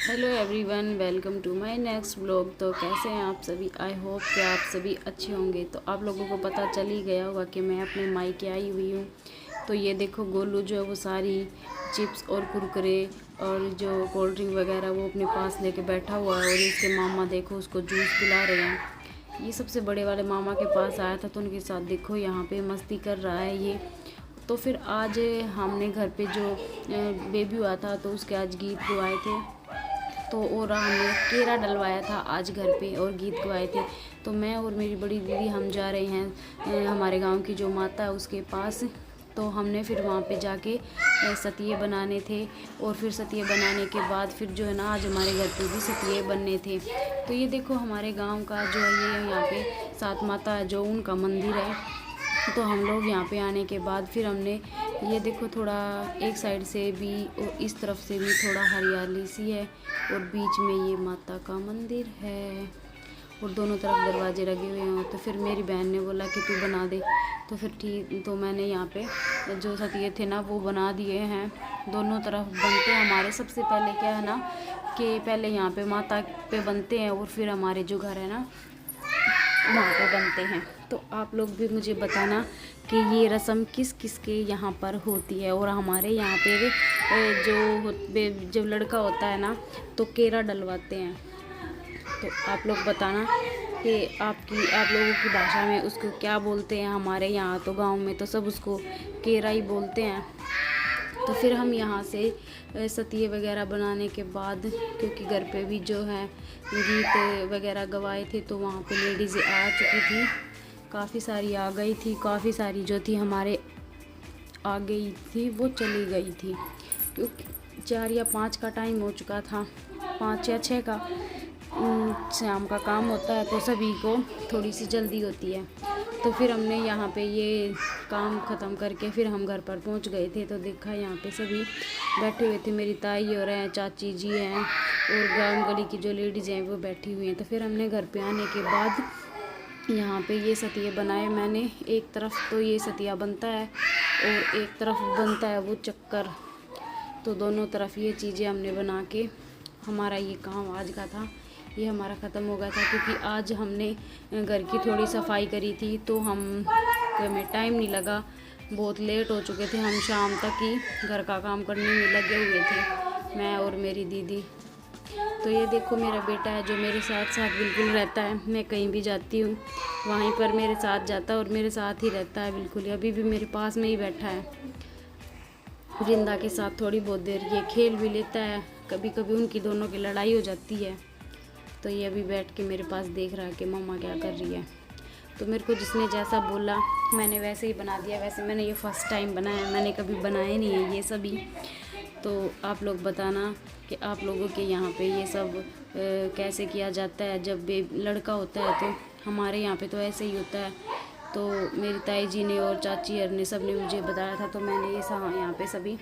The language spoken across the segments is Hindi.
Hello everyone, welcome to my next blog. तो कैसे हैं आप सभी? आई होप कि आप सभी अच्छे होंगे। तो आप लोगों को पता चल ही गया होगा कि मैं अपने मायके आई हुई हूँ। तो ये देखो, गोलू जो है वो सारी चिप्स और कुरकुरे और जो कोल्ड ड्रिंक वगैरह वो अपने पास लेके बैठा हुआ है। और इसके मामा देखो उसको जूस पिला रहे हैं। ये सबसे बड़े वाले मामा के पास आया था तो उनके साथ देखो यहाँ पे मस्ती कर रहा है ये। तो फिर आज हमने घर पे जो बेबी हुआ था तो उसके आज गीत गवाए थे। तो और हमने केरा डलवाया था आज घर पे और गीत गवाए थे। तो मैं और मेरी बड़ी दीदी हम जा रहे हैं हमारे गांव की जो माता है उसके पास। तो हमने फिर वहाँ पे जाके सतिये बनाने थे। और फिर सतिये बनाने के बाद फिर जो है ना आज हमारे घर पे भी सतिये बनने थे। तो ये देखो हमारे गांव का जो है ये यहाँ पे सात माता जो उनका मंदिर है। तो हम लोग यहाँ पे आने के बाद फिर हमने ये देखो थोड़ा एक साइड से भी और इस तरफ से भी थोड़ा हरियाली सी है और बीच में ये माता का मंदिर है और दोनों तरफ दरवाजे लगे हुए हैं। तो फिर मेरी बहन ने बोला कि तू बना दे। तो फिर ठीक, तो मैंने यहाँ पे जो सतिये थे ना वो बना दिए हैं। दोनों तरफ बनते हैं हमारे। सबसे पहले क्या है ना कि पहले यहाँ पे माता पे बनते हैं और फिर हमारे जो घर है ना वहाँ पे बनते हैं। तो आप लोग भी मुझे बताना कि ये रस्म किस किस के यहाँ पर होती है। और हमारे यहाँ पे जो लड़का होता है ना तो केरा डलवाते हैं। तो आप लोग बताना कि आप लोगों की भाषा में उसको क्या बोलते हैं। हमारे यहाँ तो गांव में तो सब उसको केरा ही बोलते हैं। तो फिर हम यहाँ से सतिये वगैरह बनाने के बाद, क्योंकि घर पे भी जो है गीत वगैरह गवाए थे तो वहाँ पे लेडीज़ आ चुकी थी, काफ़ी सारी आ गई थी। काफ़ी सारी जो थी हमारे आ गई थी वो चली गई थी, क्योंकि 4 या 5 का टाइम हो चुका था, 5 या 6 का शाम का काम होता है तो सभी को थोड़ी सी जल्दी होती है। तो फिर हमने यहाँ पे ये काम ख़त्म करके फिर हम घर पर पहुँच गए थे। तो देखा यहाँ पे सभी बैठे हुए थे, मेरी ताई और हैं, चाची जी हैं और गांव गली की जो लेडीज़ हैं वो बैठी हुई हैं। तो फिर हमने घर पे आने के बाद यहाँ पे ये सतिये बनाए मैंने। एक तरफ तो ये सतिया बनता है और एक तरफ बनता है वो चक्कर। तो दोनों तरफ ये चीज़ें हमने बना के हमारा ये काम आज का था ये हमारा ख़त्म हो गया था। क्योंकि आज हमने घर की थोड़ी सफाई करी थी तो हमें टाइम नहीं लगा, बहुत लेट हो चुके थे। हम शाम तक ही घर का काम करने में लगे हुए थे, मैं और मेरी दीदी। तो ये देखो मेरा बेटा है जो मेरे साथ साथ बिल्कुल रहता है। मैं कहीं भी जाती हूँ वहीं पर मेरे साथ जाता है और मेरे साथ ही रहता है बिल्कुल। अभी भी मेरे पास में ही बैठा है। वृंदा के साथ थोड़ी बहुत देर ये खेल भी लेता है। कभी कभी उनकी दोनों की लड़ाई हो जाती है। तो ये अभी बैठ के मेरे पास देख रहा है कि मम्मा क्या कर रही है। तो मेरे को जिसने जैसा बोला मैंने वैसे ही बना दिया। वैसे मैंने ये फ़र्स्ट टाइम बनाया, मैंने कभी बनाए नहीं है ये सभी। तो आप लोग बताना कि आप लोगों के यहाँ पे ये सब कैसे किया जाता है। जब लड़का होता है तो हमारे यहाँ पे तो ऐसे ही होता है। तो मेरी ताई जी ने और चाची ने सब ने मुझे बताया था तो मैंने ये सब यहाँ पे सभी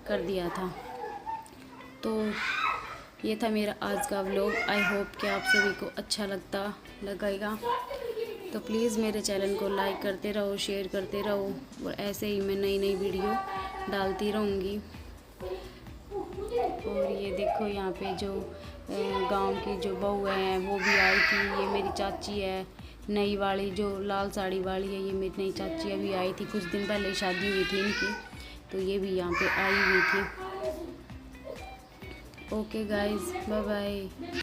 कर दिया था। तो ये था मेरा आज का व्लॉग। आई होप कि आप सभी को अच्छा लगेगा। तो प्लीज़ मेरे चैनल को लाइक करते रहो, शेयर करते रहो और ऐसे ही मैं नई नई वीडियो डालती रहूँगी। और ये देखो यहाँ पे जो गांव की जो बहू हैं वो भी आई थी। ये मेरी चाची है नई वाली, जो लाल साड़ी वाली है, ये मेरी नई चाची अभी आई थी। कुछ दिन पहले शादी हुई थी इनकी, तो ये भी यहाँ पे आई हुई थी। Okay guys, bye bye.